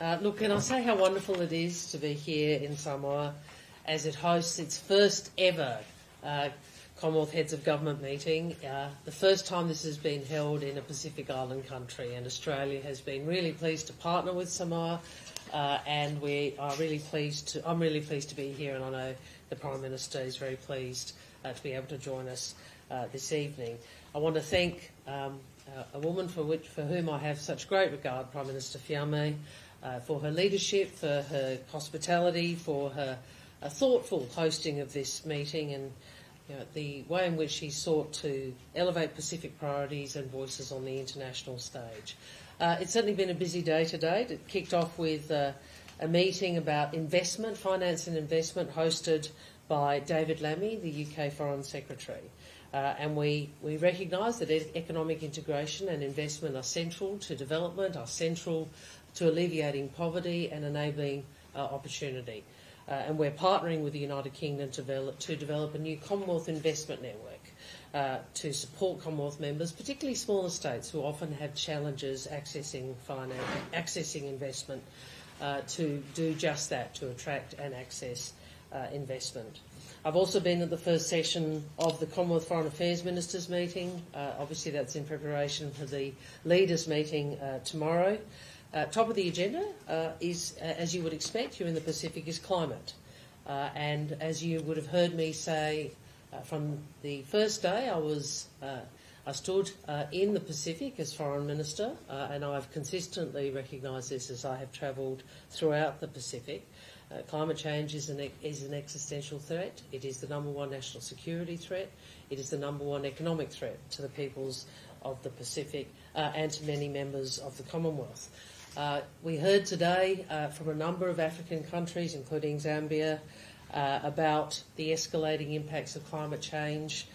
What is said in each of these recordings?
Look, can I say how wonderful it is to be here in Samoa as it hosts its first ever Commonwealth Heads of Government meeting, the first time this has been held in a Pacific Island country, and Australia has been really pleased to partner with Samoa, and I'm really pleased to be here, and I know the Prime Minister is very pleased to be able to join us this evening. I want to thank a woman for whom I have such great regard, Prime Minister Fiame, for her leadership, for her hospitality, for her thoughtful hosting of this meeting, and the way in which she sought to elevate Pacific priorities and voices on the international stage. It's certainly been a busy day today. It kicked off with a meeting about investment, finance and investment, hosted by David Lammy, the UK Foreign Secretary. And we recognise that economic integration and investment are central to development, are central to alleviating poverty and enabling opportunity. And we're partnering with the United Kingdom to develop a new Commonwealth investment network to support Commonwealth members, particularly smaller states who often have challenges accessing investment, to do just that, to attract and access investment. I've also been at the first session of the Commonwealth Foreign Affairs Ministers meeting. Obviously that's in preparation for the leaders meeting tomorrow. Top of the agenda is, as you would expect here in the Pacific, is climate. And as you would have heard me say from the first day, I stood in the Pacific as Foreign Minister, and I've consistently recognised this as I have travelled throughout the Pacific. Climate change is an existential threat. It is the number one national security threat. It is the number one economic threat to the peoples of the Pacific and to many members of the Commonwealth. We heard today from a number of African countries, including Zambia, about the escalating impacts of climate change,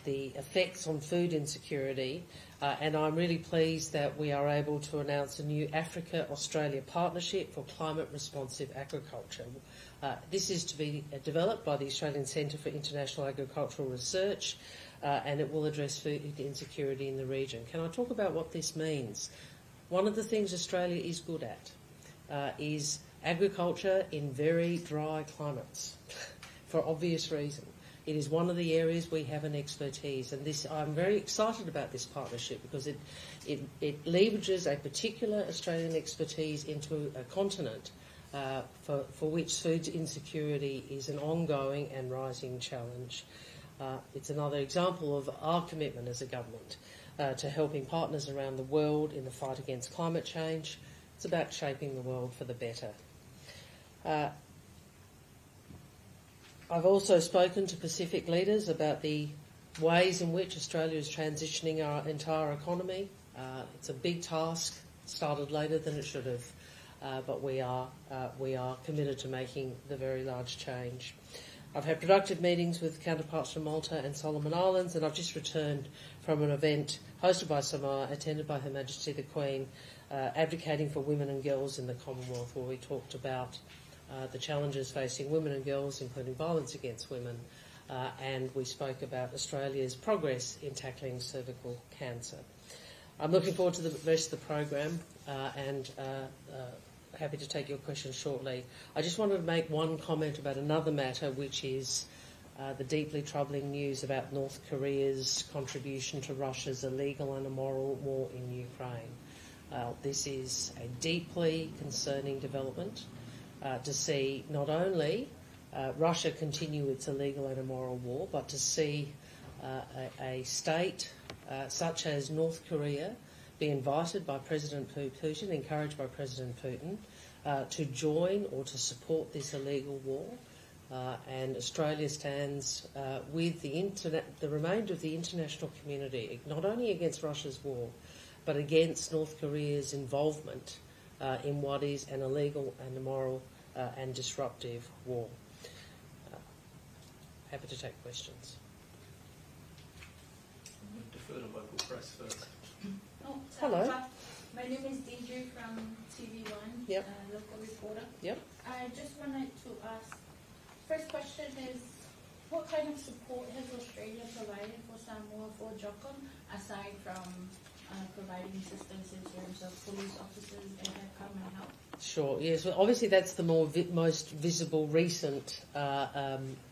the effects on food insecurity, and I'm really pleased that we are able to announce a new Africa-Australia partnership for climate-responsive agriculture. This is to be developed by the Australian Centre for International Agricultural Research, and it will address food insecurity in the region. Can I talk about what this means? One of the things Australia is good at is agriculture in very dry climates, for obvious reason. It is one of the areas we have an expertise, and I'm very excited about this partnership because it leverages a particular Australian expertise into a continent for which food insecurity is an ongoing and rising challenge. It's another example of our commitment as a government to helping partners around the world in the fight against climate change. It's about shaping the world for the better. I've also spoken to Pacific leaders about the ways in which Australia is transitioning our entire economy. It's a big task, started later than it should have, but we are committed to making the very large change. I've had productive meetings with counterparts from Malta and Solomon Islands, and I've just returned from an event hosted by Samoa, attended by Her Majesty the Queen, advocating for women and girls in the Commonwealth, where we talked about the challenges facing women and girls, including violence against women, and we spoke about Australia's progress in tackling cervical cancer. I'm looking forward to the rest of the program and happy to take your questions shortly. I just wanted to make one comment about another matter, which is the deeply troubling news about North Korea's contribution to Russia's illegal and immoral war in Ukraine. This is a deeply concerning development to see not only Russia continue its illegal and immoral war, but to see a state such as North Korea be invited by President Putin, encouraged by President Putin, to join or to support this illegal war. And Australia stands with the remainder of the international community, not only against Russia's war, but against North Korea's involvement in what is an illegal and immoral and disruptive war. Happy to take questions. I'm going to defer to local press first. Oh, hello. My name is Deidre from TV1, Yep. Local reporter. Yep. I just wanted to ask, first question is, what kind of support has Australia provided for Samoa for CHOGM, aside from providing assistance in terms of police officers and come and help? Sure, yes. Well, obviously that's the most visible recent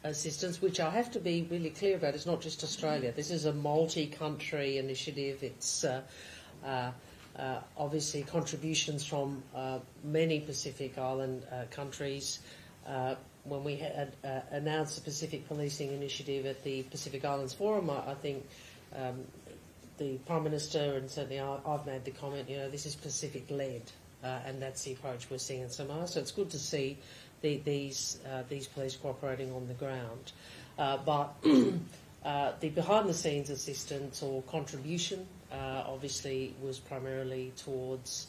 assistance, which I have to be really clear about. It's not just Australia. This is a multi-country initiative. It's obviously contributions from many Pacific Island countries. When we had announced the Pacific Policing Initiative at the Pacific Islands Forum, I think the Prime Minister, and certainly I've made the comment, this is Pacific-led. And that's the approach we're seeing in Samoa. So it's good to see these police cooperating on the ground. But the behind-the-scenes assistance or contribution obviously was primarily towards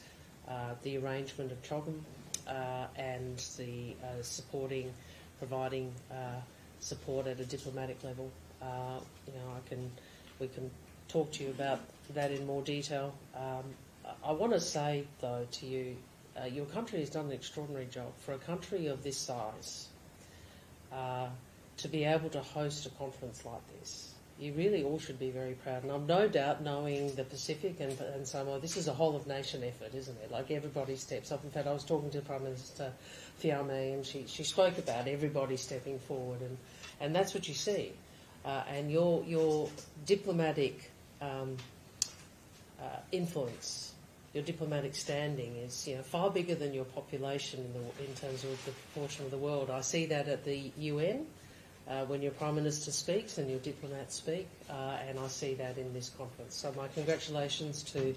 the arrangement of CHOGM and the providing support at a diplomatic level. We can talk to you about that in more detail. I want to say, though, to you, your country has done an extraordinary job. For a country of this size, to be able to host a conference like this, you really all should be very proud. And I've no doubt, knowing the Pacific and Samoa, this is a whole-of-nation effort, isn't it? Like, everybody steps up. In fact, I was talking to Prime Minister Fiame, and she spoke about everybody stepping forward, and that's what you see. And your diplomatic influence, your diplomatic standing is far bigger than your population in terms of the proportion of the world. I see that at the UN when your Prime Minister speaks and your diplomats speak, and I see that in this conference. So my congratulations to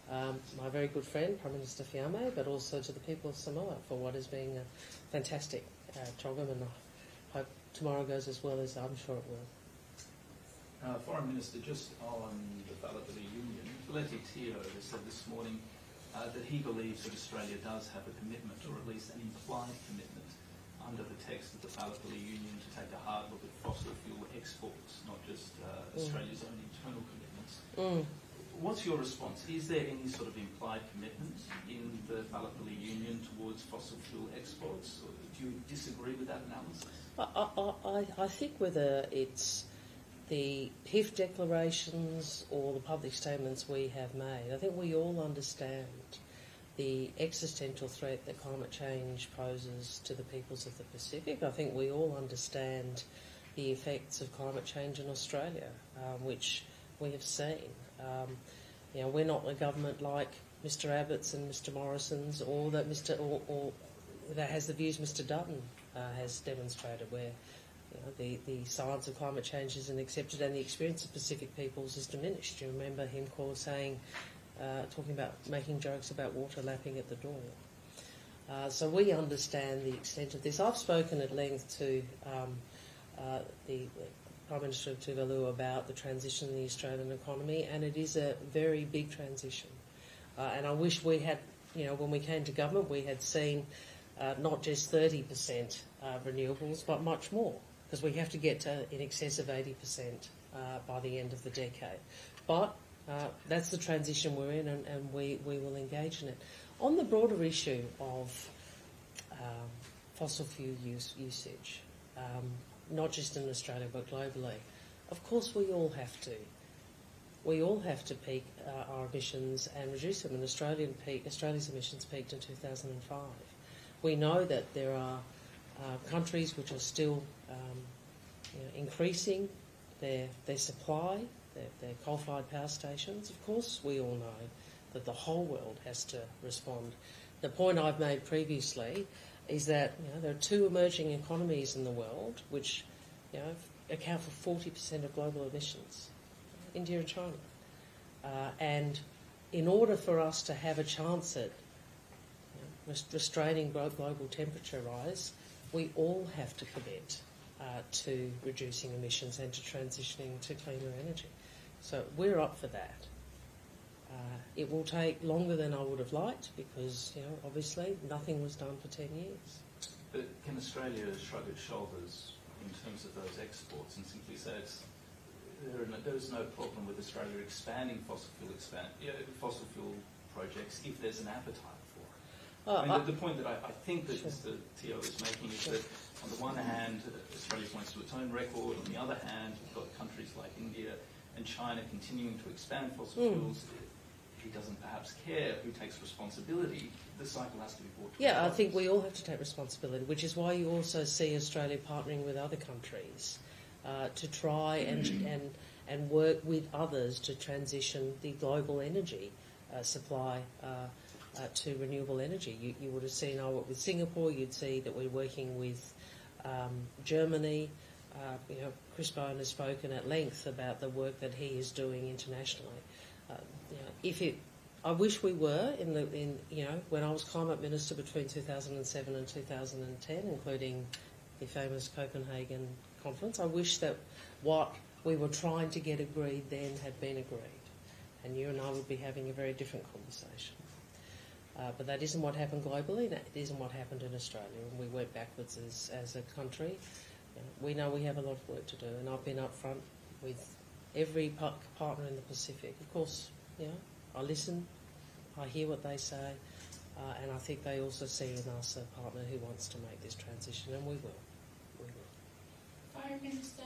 my very good friend, Prime Minister Fiame, but also to the people of Samoa for what has been a fantastic CHOGM, and I hope tomorrow goes as well as I'm sure it will. Foreign Minister, just on the Ballabili Union, Leti Teo has said this morning that he believes that Australia does have a commitment, or at least an implied commitment, under the text of the Ballabili Union to take a hard look at fossil fuel exports, not just Australia's own internal commitments. What's your response? Is there any sort of implied commitment in the Ballabili Union towards fossil fuel exports? Or do you disagree with that analysis? I think whether it's the PIF declarations or the public statements we have made, I think we all understand the existential threat that climate change poses to the peoples of the Pacific. I think we all understand the effects of climate change in Australia, which we have seen. We're not a government like Mr Abbott's and Mr Morrison's, or that that has the views Mr Dutton has demonstrated, where the science of climate change isn't accepted and the experience of Pacific peoples is diminished. You remember him talking about making jokes about water lapping at the door. So we understand the extent of this. I've spoken at length to the Prime Minister of Tuvalu about the transition in the Australian economy, and it is a very big transition. And I wish we had, when we came to government, we had seen not just 30% renewables, but much more, because we have to get to in excess of 80% by the end of the decade. But that's the transition we're in, and we will engage in it. On the broader issue of fossil fuel usage, not just in Australia but globally, of course we all have to. We all have to peak our emissions and reduce them. And Australia's emissions peaked in 2005. We know that there are countries which are still increasing their supply, their coal-fired power stations. Of course, we all know that the whole world has to respond. The point I've made previously is that there are two emerging economies in the world which account for 40% of global emissions, India and China. And in order for us to have a chance at restraining global temperature rise, we all have to commit to reducing emissions and to transitioning to cleaner energy. So we're up for that. It will take longer than I would have liked because, obviously nothing was done for 10 years. But can Australia shrug its shoulders in terms of those exports and simply say there is no problem with Australia expanding fossil fuel projects if there's an appetite for it? The point that I think that Mr Teo is making is that on the one hand, Australia points to its own record. On the other hand, you've got countries like India and China continuing to expand fossil fuels. he doesn't perhaps care who takes responsibility, the cycle has to be brought to Yeah, I close. think we all have to take responsibility, which is why you also see Australia partnering with other countries to try and work with others to transition the global energy supply to renewable energy. You would have seen I work with Singapore. You'd see that we're working with Germany. Chris Bowen has spoken at length about the work that he is doing internationally. I wish we were when I was climate minister between 2007 and 2010, including the famous Copenhagen conference. I wish that what we were trying to get agreed then had been agreed, and you and I would be having a very different conversation. But that isn't what happened globally. That isn't what happened in Australia, and we went backwards as a country. We know we have a lot of work to do, and I've been upfront with every partner in the Pacific. Of course, I listen, I hear what they say, and I think they also see in us a partner who wants to make this transition, and we will. Prime Minister,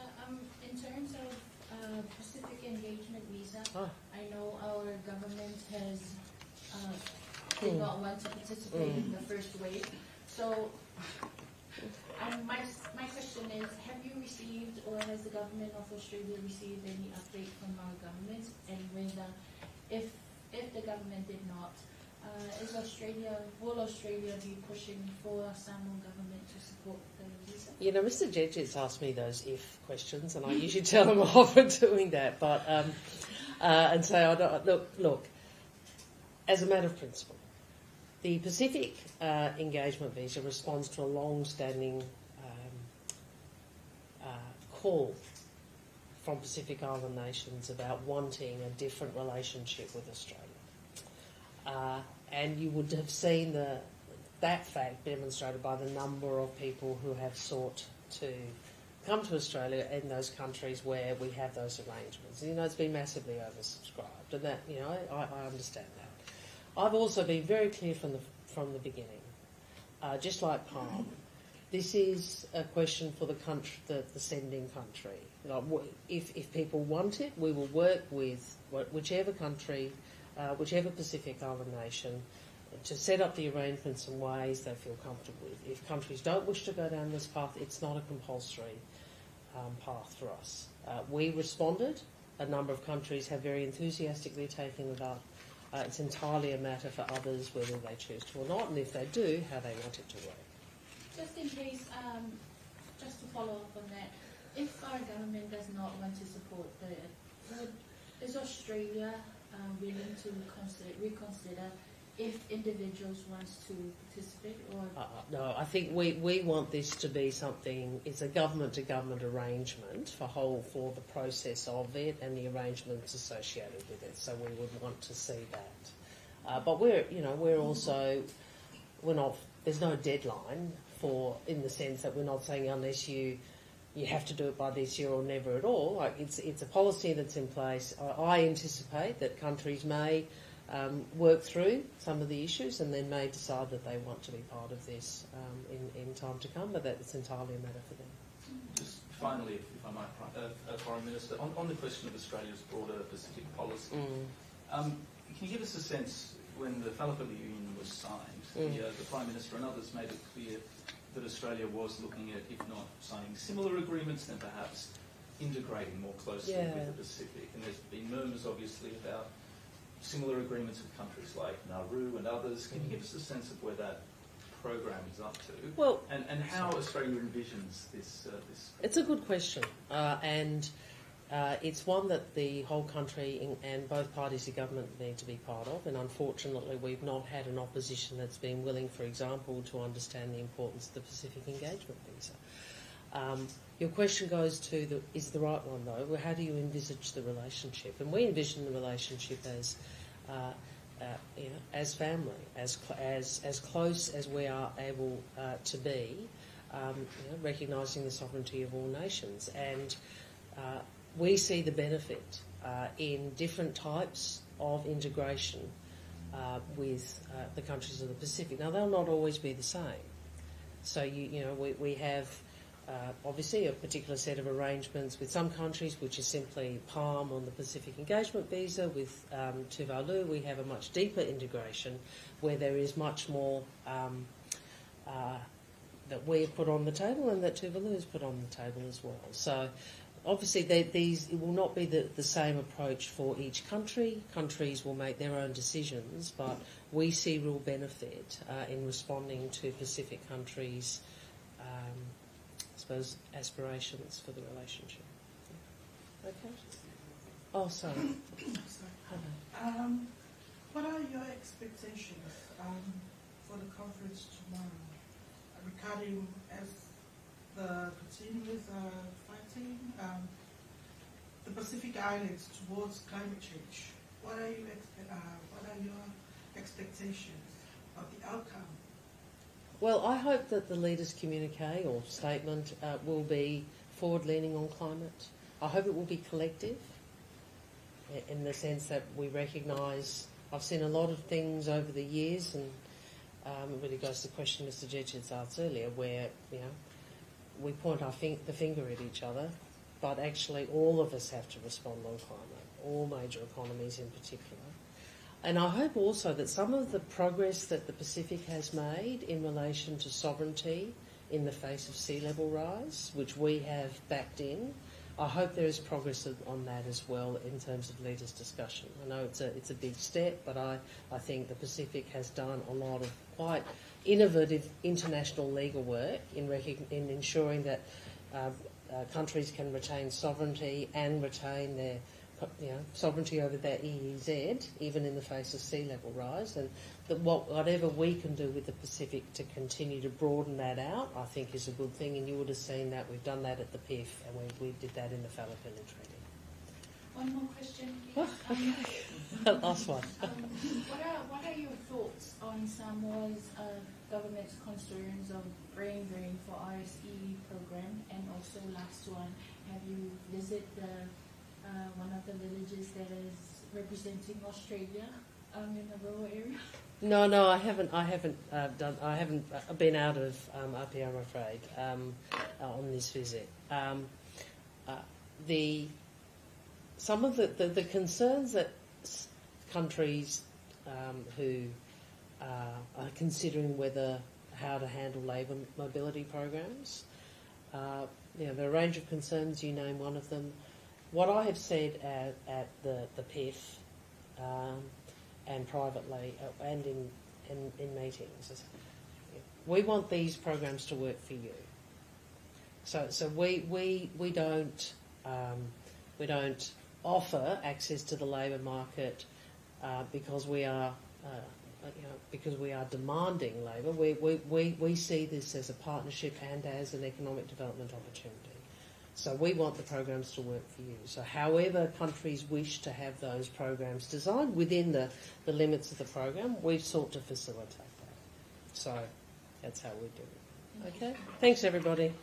in terms of Pacific Engagement Visa, I know our government has did not want to participate in the first wave. So my question is, have you received, or has the government of Australia received any update from our government, and whether, if the government did not, will Australia be pushing for Samoan government to support the visa? Mr. Jedget's asked me those if questions, and I usually tell him off for doing that. But and say, look, as a matter of principle, the Pacific Engagement Visa responds to a long-standing call from Pacific Island nations about wanting a different relationship with Australia. And you would have seen that fact demonstrated by the number of people who have sought to come to Australia in those countries where we have those arrangements. It's been massively oversubscribed, and that, I understand that. I've also been very clear from the beginning, just like Palm, this is a question for the country, the sending country. If people want it, we will work with whichever country, whichever Pacific Island nation, to set up the arrangements in ways they feel comfortable with. If countries don't wish to go down this path, it's not a compulsory path for us. We responded. A number of countries have very enthusiastically taken it up. It's entirely a matter for others whether they choose to or not, and if they do, how they want it to work. Just in case, just to follow up on that, if our government does not want to support is Australia willing to reconsider if individuals want to participate? Or no, I think we want this to be something, it's a government-to-government arrangement for the process of it and the arrangements associated with it, so we would want to see that. But there's no deadline in the sense that we're not saying unless you have to do it by this year or never at all. Like it's a policy that's in place. I anticipate that countries may work through some of the issues and then may decide that they want to be part of this in time to come, but that's entirely a matter for them. Just finally, if I might, Foreign Minister, on the question of Australia's broader Pacific policy, can you give us a sense, when the Phalappili Union was signed, the Prime Minister and others made it clear that Australia was looking at, if not signing similar agreements, then perhaps integrating more closely with the Pacific. And there's been murmurs, obviously, about similar agreements with countries like Nauru and others. Can you give us a sense of where that program is up to? Well, and how Australia envisions this? It's a good question, and it's one that the whole country and both parties of government need to be part of. And unfortunately, we've not had an opposition that's been willing, for example, to understand the importance of the Pacific Engagement Visa. Your question goes to is the right one though. Well, how do you envisage the relationship? And we envision the relationship as family, as close as we are able to be, recognising the sovereignty of all nations. And we see the benefit in different types of integration with the countries of the Pacific. Now, they'll not always be the same. So, we have obviously a particular set of arrangements with some countries, which is simply PALM on the Pacific Engagement Visa. With Tuvalu, we have a much deeper integration where there is much more that we've put on the table and that Tuvalu has put on the table as well. So obviously it will not be the same approach for each country. Countries will make their own decisions, but we see real benefit in responding to Pacific countries' aspirations for the relationship. Okay. Oh, sorry. Hello. What are your expectations for the conference tomorrow regarding as the continuous fighting the Pacific Islands towards climate change? What are your expectations of the outcome? Well, I hope that the leaders' communique or statement will be forward-leaning on climate. I hope it will be collective in the sense that we recognise. I've seen a lot of things over the years, and it really goes to the question Mr. Jedgets asked earlier, where we point the finger at each other, but actually all of us have to respond on climate, all major economies in particular. And I hope also that some of the progress that the Pacific has made in relation to sovereignty in the face of sea level rise, which we have backed in, I hope there is progress on that as well in terms of leaders' discussion. I know it's a big step, but I think the Pacific has done a lot of quite innovative international legal work in ensuring that countries can retain sovereignty and retain their sovereignty over their EEZ, even in the face of sea level rise, and that whatever we can do with the Pacific to continue to broaden that out, I think is a good thing. And you would have seen that we've done that at the PIF, and we did that in the Fallapilli Treaty. One more question, please. Oh, okay. Last one. What are your thoughts on Samoa's government's concerns of brain drain for RSE program? And also, last one, have you visited one of the villages that is representing Australia in the rural area? No, I haven't. I haven't been out of Apia, I'm afraid, on this visit. Some of the concerns that countries who are considering how to handle labour mobility programs, there are a range of concerns. You name one of them. What I have said at the PIF and privately and in meetings is we want these programs to work for you. So we don't offer access to the labour market because we are demanding labour. We see this as a partnership and as an economic development opportunity. So we want the programs to work for you. So however countries wish to have those programs designed within the limits of the program, we've sought to facilitate that. So that's how we do it. Okay? Thanks, everybody.